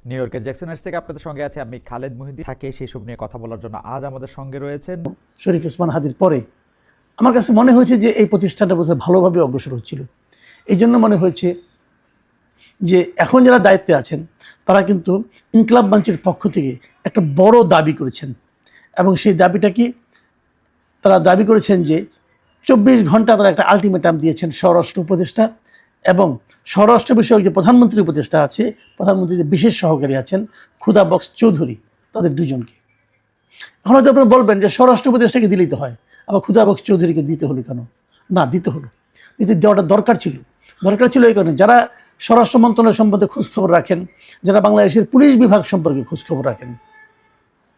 New ইয়র্কের জ্যাকসনের থেকে আপনাদের সঙ্গে আছে আমি খালেদ মুহিদ্দিন। থাকে সেসব নিয়ে কথা বলার জন্য আজ আমাদের সঙ্গে রয়েছেন শরীফ ওসমান হাদির পরে আমার কাছে মনে হয়েছে যে এই প্রতিষ্ঠানটা বোধহয় ভালোভাবে অগ্রসর হচ্ছিল। এই জন্য মনে হয়েছে যে এখন যারা দায়িত্বে আছেন তারা কিন্তু ইনকলাব মঞ্চের পক্ষ থেকে একটা বড় দাবি করেছেন, এবং সেই দাবিটা কি, তারা দাবি করেছেন যে 24 ঘন্টা তারা একটা আলটিমেটাম দিয়েছেন স্বরাষ্ট্র উপদেষ্টা এবং স্বরাষ্ট্র বিষয়ক যে প্রধানমন্ত্রী উপদেষ্টা আছে, প্রধানমন্ত্রীর যে বিশেষ সহকারী আছেন খুদা বক্স চৌধুরী, তাদের দুজনকে। এখন হয়তো আপনারা বলবেন যে স্বরাষ্ট্র উপদেষ্টাকে দিলেই তো হয়, আবার খুদা বক্স চৌধুরীকে দিতে হলো কেন? না, দিতে হলো, দেওয়াটা দরকার ছিল এই কারণে যারা স্বরাষ্ট্র মন্ত্রণালয় সম্বন্ধে খোঁজখবর রাখেন, যারা বাংলাদেশের পুলিশ বিভাগ সম্পর্কে খোঁজখবর রাখেন,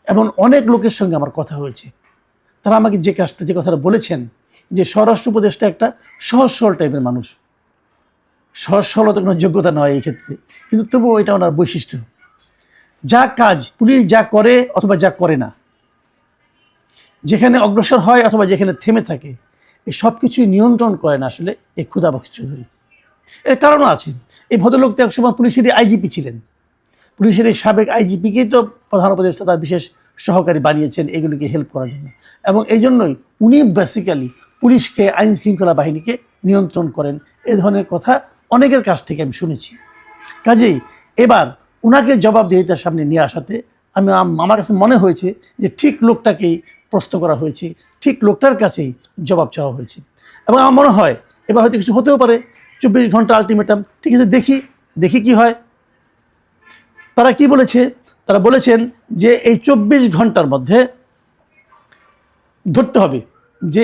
এবং অনেক লোকের সঙ্গে আমার কথা হয়েছে, তারা আমাকে যে কথাটা বলেছেন যে স্বরাষ্ট্র উপদেষ্টা একটা সহজ সরল টাইপের মানুষ। সহজ সরলতা কোনো যোগ্যতা নয় এই ক্ষেত্রে, কিন্তু তবুও এটা ওনার বৈশিষ্ট্য। যা কাজ পুলিশ যা করে অথবা যা করে না, যেখানে অগ্রসর হয় অথবা যেখানে থেমে থাকে, এই সব কিছুই নিয়ন্ত্রণ করেন আসলে এই খুদা বক্স চৌধুরী। এর কারণও আছে, এই ভদ্রলোক তো একসময় পুলিশেরই আইজিপি ছিলেন। পুলিশের এই সাবেক আইজিপিকেই তো প্রধান উপদেষ্টা তার বিশেষ সহকারী বানিয়েছেন এগুলিকে হেল্প করার জন্য, এবং এই জন্যই উনি বেসিক্যালি পুলিশকে, আইন শৃঙ্খলা বাহিনীকে নিয়ন্ত্রণ করেন। এ ধরনের কথা অনেকের কাছ থেকে আমি শুনেছি। কাজেই এবার ওনাকে জবাবদিহিতার সামনে নিয়ে আসাতে আমার কাছে মনে হয়েছে যে ঠিক লোকটাকেই প্রশ্ন করা হয়েছে, ঠিক লোকটার কাছেই জবাব চাওয়া হয়েছে। এবং আমার মনে হয় এবার হয়তো কিছু হতেও পারে। 24 ঘন্টা আলটিমেটাম, ঠিক আছে, দেখি কি হয়। তারা কি বলেছে? তারা বলেছেন যে এই 24 ঘন্টার মধ্যে ধরতে হবে যে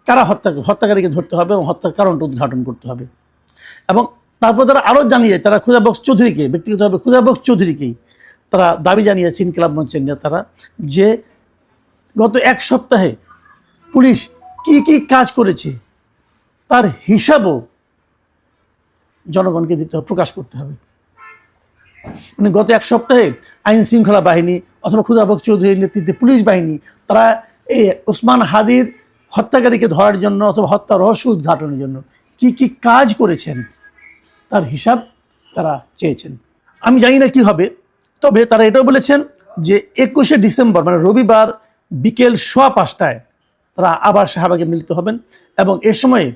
কারা হত্যাকারীকে ধরতে হবে এবং হত্যার কারণটা উদ্ঘাটন করতে হবে। এবং তারপর তারা আরও জানিয়ে, তারা খুদা বক্স চৌধুরীকে, ব্যক্তিগতভাবে খুদা বক্স চৌধুরীকেই তারা দাবি জানিয়েছে ইনকিলাব মঞ্চের নেতারা, যে গত এক সপ্তাহে পুলিশ কি কি কাজ করেছে তার হিসাবও জনগণকে দিতে হবে, প্রকাশ করতে হবে। মানে গত এক সপ্তাহে আইন শৃঙ্খলা বাহিনী অথবা খুদা বক্স চৌধুরীর নেতৃত্বে পুলিশ বাহিনী তারা এই ওসমান হাদির হত্যাকারীকে ধরার জন্য অথবা হত্যা রহস্য উদ্ঘাটনের জন্য কি কি কাজ করেছেন তার হিসাব তারা চেয়েছেন। আমি জানি না কি হবে, তবে তারা এটাও বলেছেন যে 21শে ডিসেম্বর মানে রবিবার বিকেল 5:15টায় তারা আবার শাহবাগে মিলিত হবেন, এবং এ সময়ে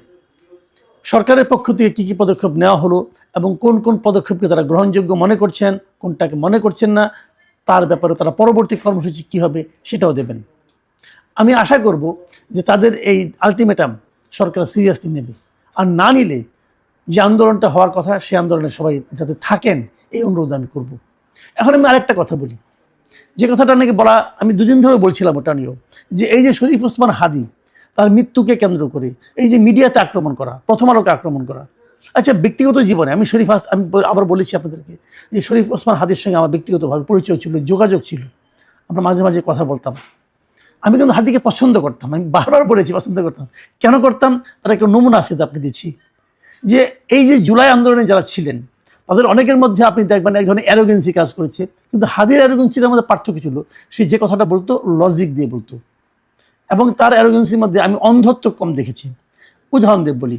সরকারের পক্ষ থেকে কী কী পদক্ষেপ নেওয়া হলো এবং কোন কোন পদক্ষেপকে তারা গ্রহণযোগ্য মনে করছেন, কোনটাকে মনে করছেন না, তার ব্যাপারে তারা পরবর্তী কর্মসূচি কী হবে সেটাও দেবেন। আমি আশা করব যে তাদের এই আলটিমেটাম সরকার সিরিয়াসলি নেবে, আর না নিলে যে আন্দোলনটা হওয়ার কথা সে আন্দোলনে সবাই যাতে থাকেন এই অনুরোধ আমি করব। এখন আমি আরেকটা কথা বলি, যে কথাটা নাকি বলা আমি দুদিন ধরে বলছিলাম, ওটা নিয়েও, যে এই যে শরীফ ওসমান হাদি তার মৃত্যুকে কেন্দ্র করে এই যে মিডিয়াতে আক্রমণ করা, প্রথম আলোকে আক্রমণ করা। আচ্ছা, ব্যক্তিগত জীবনে আমি আবার বলেছি আপনাদেরকে যে শরীফ ওসমান হাদির সঙ্গে আমার ব্যক্তিগতভাবে পরিচয় ছিল, যোগাযোগ ছিল, আমরা মাঝে মাঝে কথা বলতাম। আমি কিন্তু হাদিকে পছন্দ করতাম, আমি বারবার বলেছি পছন্দ করতাম। কেন করতাম তার একটা নমুনা আজকে আপনি দিচ্ছি, যে এই যে জুলাই আন্দোলনে যারা ছিলেন তাদের অনেকের মধ্যে আপনি দেখবেন এক ধরনের অ্যারোগেন্সি কাজ করেছে, কিন্তু হাদির অ্যারোগেন্সির মধ্যে পার্থক্য ছিল, সে যে কথাটা বলতো লজিক দিয়ে বলতো, এবং তার অ্যারোগেন্সির মধ্যে আমি অন্ধত্ব কম দেখেছি। উদাহরণ দেব বলি,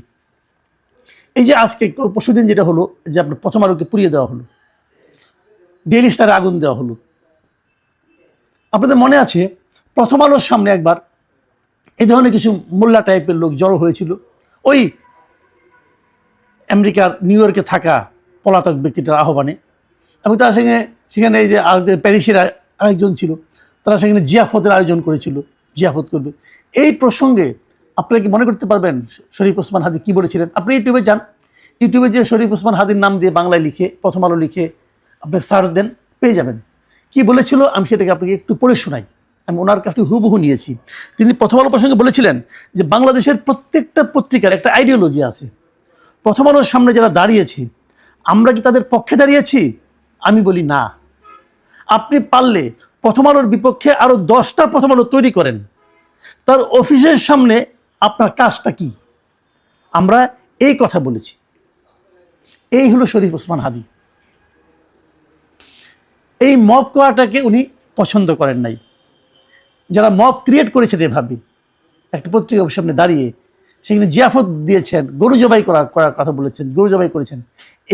এই যে আজকে পরশুদিন যেটা হলো যে আপনার প্রথম আলোকে পুড়িয়ে দেওয়া হলো, ডেইলি স্টারে আগুন দেওয়া হলো, আপনাদের মনে আছে প্রথম আলোর সামনে একবার এই ধরনের কিছু মোল্লা টাইপের লোক জড়ো হয়েছিল ওই আমেরিকার নিউ ইয়র্কে থাকা পলাতক ব্যক্তিটার আহ্বানে, এবং তার সঙ্গে সেখানে এই যে প্যারিসের আরেকজন ছিল, তারা সেখানে জিয়াফতের আয়োজন করেছিল, জিয়াফত করবে। এই প্রসঙ্গে আপনারা কি মনে করতে পারবেন শরীফ ওসমান হাদি কি বলেছিলেন? আপনি ইউটিউবে যান, ইউটিউবে যে শরীফ ওসমান হাদির নাম দিয়ে বাংলায় লিখে প্রথম আলো লিখে আপনি সার্চ দেন, পেয়ে যাবেন। কি বলেছিল আমি সেটাকে আপনাকে একটু পড়ে শোনাই, আমি ওনার কাছ থেকে হুবহু নিয়েছি। তিনি প্রথম আলো প্রসঙ্গে বলেছিলেন যে বাংলাদেশের প্রত্যেকটা পত্রিকার একটা আইডিওলজি আছে, প্রথম আলোর সামনে যারা দাঁড়িয়েছে আমরা কি তাদের পক্ষে দাঁড়িয়েছি? আমি বলি না। আপনি পারলে প্রথম আলোর বিপক্ষে আরও 10টা প্রথম আলো তৈরি করেন, তার অফিসের সামনে আপনার কাজটা কি? আমরা এই কথা বলেছি। এই হলো শরীফ ওসমান হাদি। এই মব করাটাকে উনি পছন্দ করেন নাই। যারা মব ক্রিয়েট করেছে এভাবে একটা পত্রিকার সামনে দাঁড়িয়ে সেখানে জিয়াফত দিয়েছেন, গরু জবাই করার কথা বলেছেন, গরু জবাই করেছেন,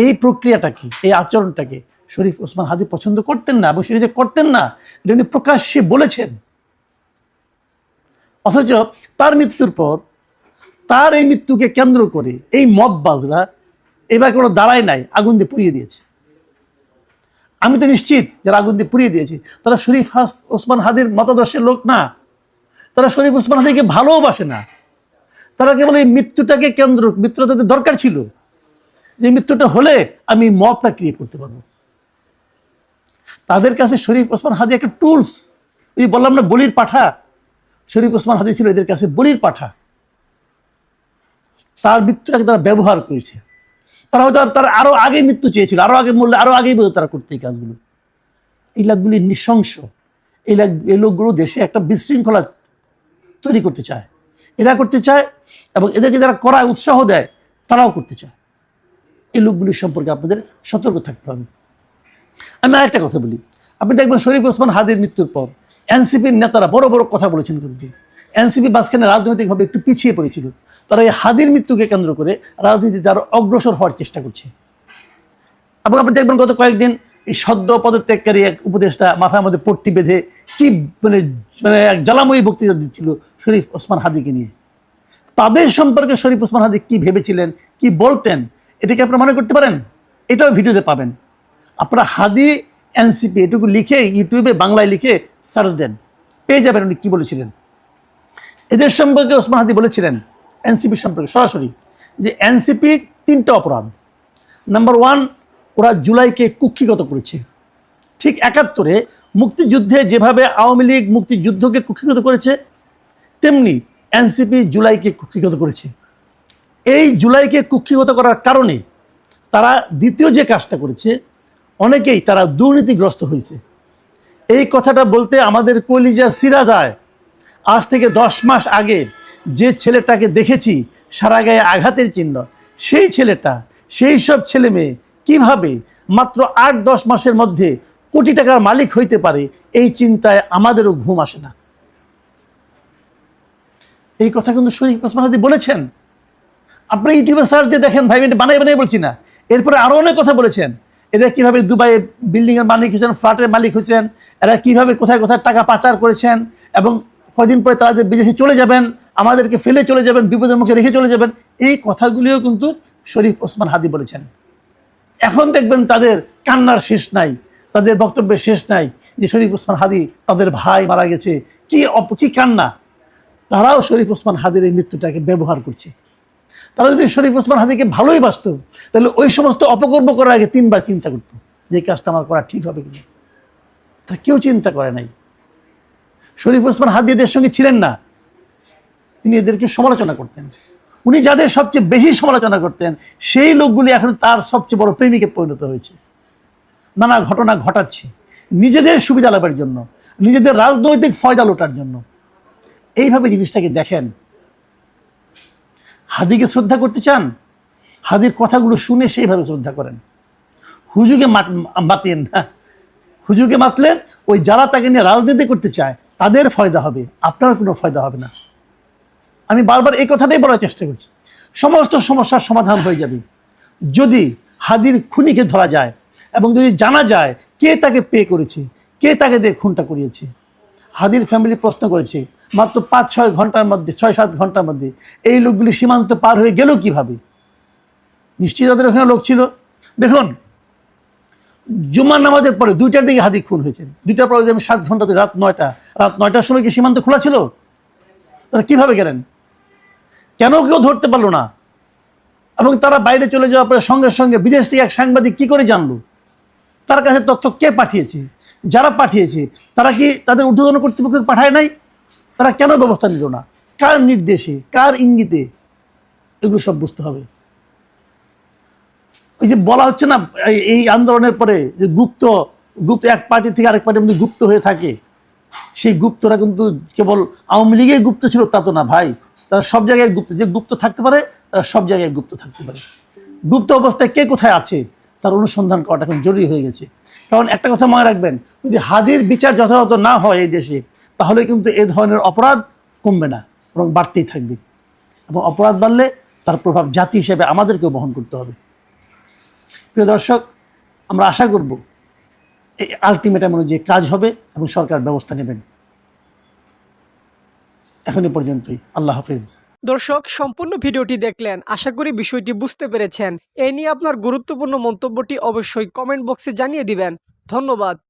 এই প্রক্রিয়াটাকে, এই আচরণটাকে শরীফ ওসমান হাদি পছন্দ করতেন না, এবং সেটা যে করতেন না এটা উনি প্রকাশ্যে বলেছেন। অথচ তার মৃত্যুর পর, তার এই মৃত্যুকে কেন্দ্র করে এই মববাজরা এবার কোনো দাঁড়ায় নাই, আগুন দিয়ে পুড়িয়ে দিয়েছে। আমি তো নিশ্চিত যারা আগুন দিয়ে পুড়িয়ে দিয়েছে তারা শরীফ ওসমান হাদির মতাদর্শের লোক না, তারা শরীফ ওসমান হাদিকে ভালোবাসে না। তারা কেবল এই মৃত্যুটাকে কেন্দ্র, মৃত্যুটা তাদের দরকার ছিল যে মৃত্যুটা হলে আমি মবটা ক্রিয়েট করতে পারবো। তাদের কাছে শরীফ ওসমান হাদি একটা টুলস, এই বললাম না বলির পাঠা, শরীফ ওসমান হাদি ছিল এদের কাছে বলির পাঠা। তার মৃত্যুটাকে তারা ব্যবহার করেছে। তারা হয়তো তারা আরো আগে মৃত্যু চেয়েছিল, আরো আগে মরলে আরো আগেই বোধ তারা করতে এই কাজগুলো। এই লোকগুলি নৃশংস, এই লোকগুলো দেশে একটা বিশৃঙ্খলা তৈরি করতে চায়, এরা করতে চায়, এবং এদেরকে যারা করায় উৎসাহ দেয় তারাও করতে চায়। এই লোকগুলির সম্পর্কে আপনাদের সতর্ক থাকতে হবে। আমি আরেকটা কথা বলি, আপনি দেখবেন শরীফ ওসমান হাদির মৃত্যুর পর এনসিপির নেতারা বড় বড় কথা বলেছেন, কিন্তু এনসিপি মাঝখানে রাজনৈতিকভাবে একটু পিছিয়ে পড়েছিল। তারা এই হাদির মৃত্যুকে কেন্দ্র করে রাজনীতিতে আরো অগ্রসর হওয়ার চেষ্টা করছে। এবং আপনি দেখবেন গত কয়েকদিন এই সদ্য পদত্যাগকারী এক উপদেষ্টা মাথার মধ্যে পট্টি বেঁধে কি মানে মানে এক জ্বালাময়ী বক্তৃতা দিচ্ছিল শরীফ ওসমান হাদিকে নিয়ে। তাদের সম্পর্কে শরীফ ওসমান হাদি কি ভেবেছিলেন, কি বলতেন, এটাকে আপনারা মনে করতে পারেন? এটাও ভিডিওতে পাবেন। আপনারা হাদি এনসিপি এটুকু লিখে ইউটিউবে বাংলায় লিখে সার্চ দেন, পেয়ে যাবেন উনি কি বলেছিলেন। এদের সম্পর্কে ওসমান হাদি বলেছিলেন এনসিপির সম্পর্কে সরাসরি যে এনসিপির 3টা অপরাধ। নাম্বার 1, ওরা জুলাইকে কুক্ষিগত করেছে। ঠিক 71-এ মুক্তিযুদ্ধে যেভাবে আওয়ামী লীগ মুক্তিযুদ্ধকে কুক্ষিগত করেছে, তেমনি এনসিপি জুলাইকে কুক্ষিগত করেছে। এই জুলাইকে কুক্ষিগত করার কারণে তারা দ্বিতীয় যে কাজটা করেছে, অনেকেই তারা দুর্নীতিগ্রস্ত হয়েছে। এই কথাটা বলতে আমাদের কলিজা ছিঁড়া যায়। আজ থেকে 10 মাস আগে যে ছেলেটাকে দেখেছি সারা গায়ে আঘাতের চিহ্ন, সেই ছেলেটা, সেই সব ছেলে মেয়ে কীভাবে মাত্র 8-10 মাসের মধ্যে কোটি টাকার মালিক হইতে পারে, এই চিন্তায় আমাদেরও ঘুম আসে না। এই কথা কিন্তু শরীফ ওসমান হাদি বলেছেন। আপনি ইউটিউবে সার্চ দিয়ে দেখেন ভাই, এটা বানাই বানাই বলছি না। এরপরে আরও অনেক কথা বলেছেন। এরা কীভাবে দুবাইয়ে বিল্ডিংয়ের মালিক হয়েছেন, ফ্ল্যাটের মালিক হয়েছেন, এরা কীভাবে কোথায় কোথায় টাকা পাচার করেছেন, এবং কদিন পরে তারা যে বিদেশে চলে যাবেন, আমাদেরকে ফেলে চলে যাবেন, বিপদের মুখে রেখে চলে যাবেন, এই কথাগুলিও কিন্তু শরীফ ওসমান হাদি বলেছেন। এখন দেখবেন তাদের কান্নার শেষ নাই, তাদের বক্তব্যের শেষ নাই যে শরীফ ওসমান হাদি তাদের ভাই মারা গেছে, কি কান্না। তারাও শরীফ ওসমান হাদির এই মৃত্যুটাকে ব্যবহার করছে। তারা যদি শরীফ ওসমান হাদিকে ভালোই বাসত, তাহলে ওই সমস্ত অপকর্ম করার আগে 3 বার চিন্তা করতো যে কাজটা আমার করা ঠিক হবে কিনা। তারা কেউ চিন্তা করে নাই। শরীফ ওসমান হাদি এদের সঙ্গে ছিলেন না, তিনি এদেরকে সমালোচনা করতেন। উনি যাদের সবচেয়ে বেশি সমালোচনা করতেন, সেই লোকগুলি এখন তার সবচেয়ে বড় প্রেমিকে পরিণত হয়েছে। নানা ঘটনা ঘটাচ্ছে নিজেদের সুবিধা লাভের জন্য, নিজেদের রাজনৈতিক ফয়দা লোটার জন্য। এইভাবে জিনিসটাকে দেখেন। হাদিকে শ্রদ্ধা করতে চান, হাদির কথাগুলো শুনে সেইভাবে শ্রদ্ধা করেন। হুজুকে মাতেন না, হুজুকে মাতলে ওই যারা তাকে নিয়ে রাজনীতি করতে চায় তাদের ফয়দা হবে, আপনার কোনো ফয়দা হবে না। আমি বারবার এই কথাটাই বলার চেষ্টা করছি। সমস্ত সমস্যার সমাধান হয়ে যাবে যদি হাদির খুনিকে ধরা যায়, এবং যদি জানা যায় কে তাকে পে করেছে, কে তাকে দিয়ে খুনটা করিয়েছে। হাদির ফ্যামিলি প্রশ্ন করেছে মাত্র 5-6 ঘন্টার মধ্যে, 6-7 ঘন্টার মধ্যে এই লোকগুলি সীমান্ত পার হয়ে গেল কিভাবে? নিশ্চয়ই তাদের ওখানে লোক ছিল। দেখুন, জুমার নামাজের পরে 2টার দিকে হাদি খুন হয়েছে। 2টার পরে আমি 7 ঘন্টা, রাত 9টার সময় কি সীমান্ত খোলা ছিল? তারা কিভাবে গেলেন? কেন কেউ ধরতে পারলো না? এবং তারা বাইরে চলে যাওয়ার পরে সঙ্গে সঙ্গে বিদেশ থেকে এক সাংবাদিক কি করে জানলো? তার কাছে তথ্য কে পাঠিয়েছে? যারা পাঠিয়েছে তারা কি তাদের ঊর্ধ্বতন কর্তৃপক্ষকে পাঠায় নাই? তারা কেন ব্যবস্থা নিল না? কার নির্দেশে, কার ইঙ্গিতে? এগুলো সব বুঝতে হবে। ওই যে বলা হচ্ছে না, এই আন্দোলনের পরে যে গুপ্ত এক পার্টি থেকে আরেক পার্টির মধ্যে গুপ্ত হয়ে থাকে, সেই গুপ্তরা কিন্তু কেবল আওয়ামী লীগের গুপ্ত ছিল তা তো না ভাই। তারা সব জায়গায় গুপ্ত, যে গুপ্ত থাকতে পারে তারা সব জায়গায় গুপ্ত থাকতে পারে। গুপ্ত অবস্থায় কে কোথায় আছে তার অনুসন্ধান করাটা এখন জরুরি হয়ে গেছে। কারণ একটা কথা মনে রাখবেন, যদি হাদির বিচার যথাযথ না হয় এই দেশে, তাহলে কিন্তু এই ধরনের অপরাধ কমবে না, বরং বাড়তেই থাকবে। এবং অপরাধ বাড়লে তার প্রভাব জাতি হিসেবে আমাদেরকেও বহন করতে হবে। প্রিয় দর্শক, আমরা আশা করব এই আলটিমেটাম অনুযায়ী কাজ হবে এবং সরকার ব্যবস্থা নেবেন। এখন এই পর্যন্তই। আল্লাহ হাফিজ। দর্শক, সম্পূর্ণ ভিডিওটি দেখলেন, আশা করি বিষয়টি বুঝতে পেরেছেন। এই নিয়ে আপনার গুরুত্বপূর্ণ মন্তব্যটি অবশ্যই কমেন্ট বক্সে জানিয়ে দিবেন। ধন্যবাদ।